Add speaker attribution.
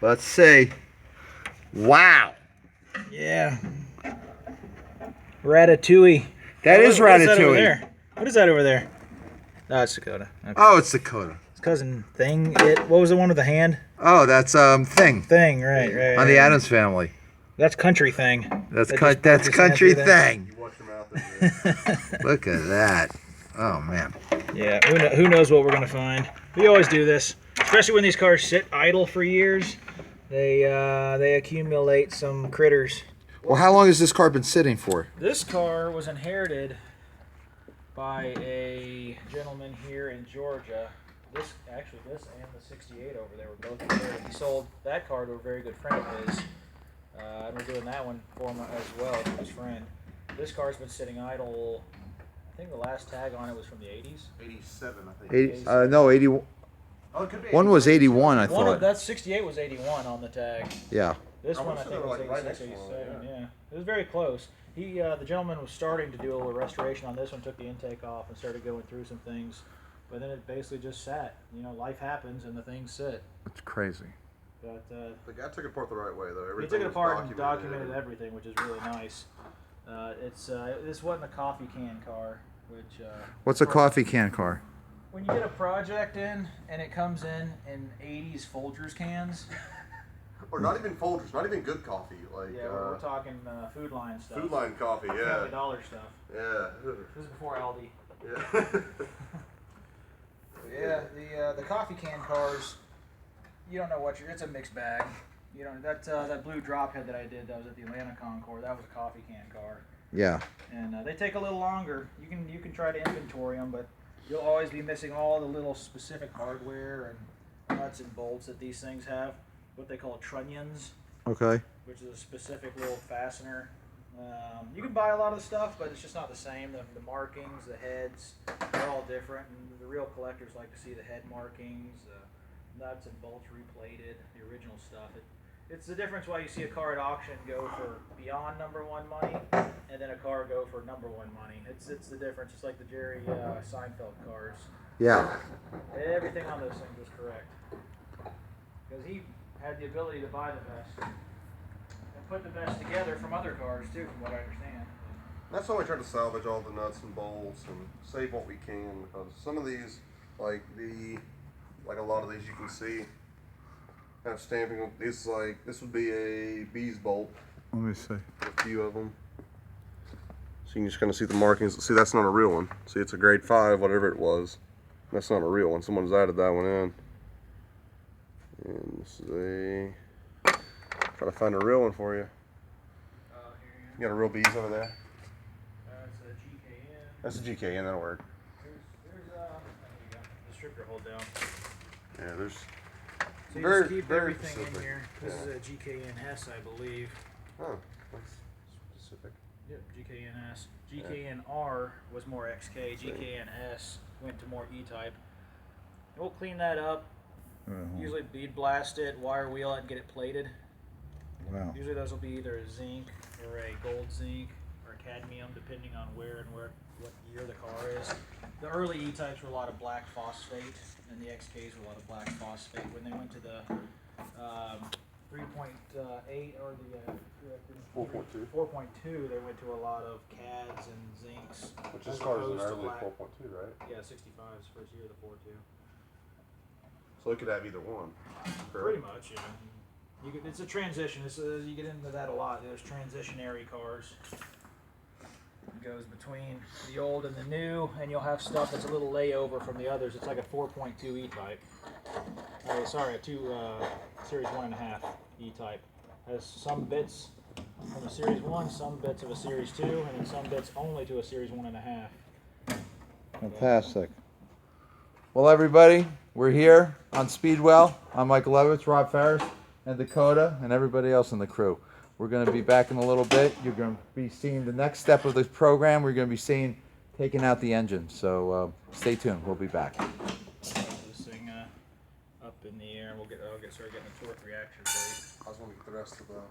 Speaker 1: Let's see. Wow.
Speaker 2: Yeah. Ratatouille.
Speaker 1: That is
Speaker 2: What is that over
Speaker 1: Ratatouille.
Speaker 2: there? What is that over there? No, it's Dakota. Okay.
Speaker 1: Oh, it's Dakota.
Speaker 2: It's cousin Thing. What was the one with the hand?
Speaker 1: Oh, that's Thing.
Speaker 2: Thing, right.
Speaker 1: On the Addams Family.
Speaker 2: That's Country Thing.
Speaker 1: That's Country Thing.
Speaker 3: You watch your mouth.
Speaker 1: Look at that. Oh man.
Speaker 2: Yeah. Who knows what we're gonna find? We always do this, especially when these cars sit idle for years. They accumulate some critters.
Speaker 1: Well, how long has this car been sitting for?
Speaker 2: This car was inherited by a gentleman here in Georgia. This and the 68 over there were both inherited. He sold that car to a very good friend of his. And we're doing that one for him as well, to his friend. This car's been sitting idle. I think the last tag on it was from the 80s.
Speaker 3: 87, I think.
Speaker 1: 80, no, 81.
Speaker 3: Oh, it could be.
Speaker 1: One was 81, I thought.
Speaker 2: That 68 was 81 on the tag.
Speaker 1: Yeah.
Speaker 2: This
Speaker 3: I
Speaker 2: one I
Speaker 3: wish they
Speaker 2: think
Speaker 3: were,
Speaker 2: was
Speaker 3: like, right
Speaker 2: 86,
Speaker 3: next to one,
Speaker 2: 87. Yeah, it was very close. The gentleman was starting to do a little restoration on this one, took the intake off and started going through some things, but then it basically just sat. You know, life happens and the things sit.
Speaker 1: It's crazy.
Speaker 2: But
Speaker 3: The guy took it apart the right way, though.
Speaker 2: he
Speaker 3: Everything
Speaker 2: took it
Speaker 3: was
Speaker 2: apart and documented everything, which is really nice. This wasn't a coffee can car, which.
Speaker 1: What's a coffee can car?
Speaker 2: When you get a project in and it comes in 80s Folgers cans.
Speaker 3: Or not even Folgers, not even good coffee. Like,
Speaker 2: Yeah, we're talking Food Line stuff.
Speaker 3: Food Line coffee, yeah.
Speaker 2: $50 stuff.
Speaker 3: Yeah.
Speaker 2: This is before Aldi.
Speaker 3: Yeah.
Speaker 2: Yeah, the coffee can cars, you don't know what it's a mixed bag. You know, that blue drop head that I did, that was at the Atlanta Concours, that was a coffee can car.
Speaker 1: Yeah.
Speaker 2: And they take a little longer. You can try to inventory them, but you'll always be missing all the little specific hardware and nuts and bolts that these things have. What they call trunnions,
Speaker 1: Okay.
Speaker 2: which is a specific little fastener. You can buy a lot of the stuff, but it's just not the same. The markings, the heads, they're all different. And the real collectors like to see the head markings, nuts and bolts replated, the original stuff. It's the difference why you see a car at auction go for beyond #1 money, and then a car go for #1 money. It's the difference. It's like the Jerry Seinfeld cars.
Speaker 1: Yeah.
Speaker 2: Everything on those things was correct, because he had the ability to buy the best and put the best together from other cars too, from what I understand.
Speaker 3: That's why we try to salvage all the nuts and bolts and save what we can, because some of these, like a lot of these you can see have stamping. This would be a bees bolt.
Speaker 1: Let me see.
Speaker 3: A few of them. So you can just kind of see the markings. See, that's not a real one. See, it's a grade 5, whatever it was. That's not a real one. Someone's added that one in. And this is try to find a real one for you. You got a real bees over there?
Speaker 2: That's a GKN.
Speaker 3: That's a GKN, that'll work.
Speaker 2: There you go. The stripper hold down.
Speaker 3: Yeah, there's
Speaker 2: So you
Speaker 3: very,
Speaker 2: just keep
Speaker 3: very
Speaker 2: everything
Speaker 3: specific.
Speaker 2: in here. This
Speaker 3: Yeah.
Speaker 2: is a GKN-S, I believe.
Speaker 3: Oh, that's specific.
Speaker 2: Yep, GKN-S. GKN-R was more XK. GKN-S went to more E-type. We'll clean that up. Usually bead blast it, wire wheel it, and get it plated.
Speaker 1: Wow.
Speaker 2: Usually those will be either a zinc or a gold zinc or a cadmium, depending on where and what year the car is. The early E-types were a lot of black phosphate, and the XKs were a lot of black phosphate. When they went to the 3.8 or the
Speaker 3: 4.2.
Speaker 2: 4.2, they went to a lot of CADs and zincs.
Speaker 3: Which this
Speaker 2: as
Speaker 3: car is an
Speaker 2: opposed to
Speaker 3: early
Speaker 2: black.
Speaker 3: 4.2, right?
Speaker 2: Yeah, 65's first year of the 4.2.
Speaker 3: So it could have either one.
Speaker 2: Pretty much, yeah. It's a transition. You get into that a lot. There's transitionary cars. It goes between the old and the new, and you'll have stuff that's a little layover from the others. It's like a 4.2 E-type. Oh, sorry, a Series 1.5 E-type. Has some bits from a Series 1, some bits of a Series 2, and then some bits only to a Series 1.5.
Speaker 1: Fantastic. Well, everybody, we're here on Speedwell. I'm Michael Ledwitz, Rob Farris, and Dakota, and everybody else in the crew. We're going to be back in a little bit. You're going to be seeing the next step of this program. We're going to be seeing taking out the engine. So stay tuned. We'll be back.
Speaker 2: This thing up in the air, and I'll start getting a torque reaction plate.
Speaker 3: I was going to get the rest of the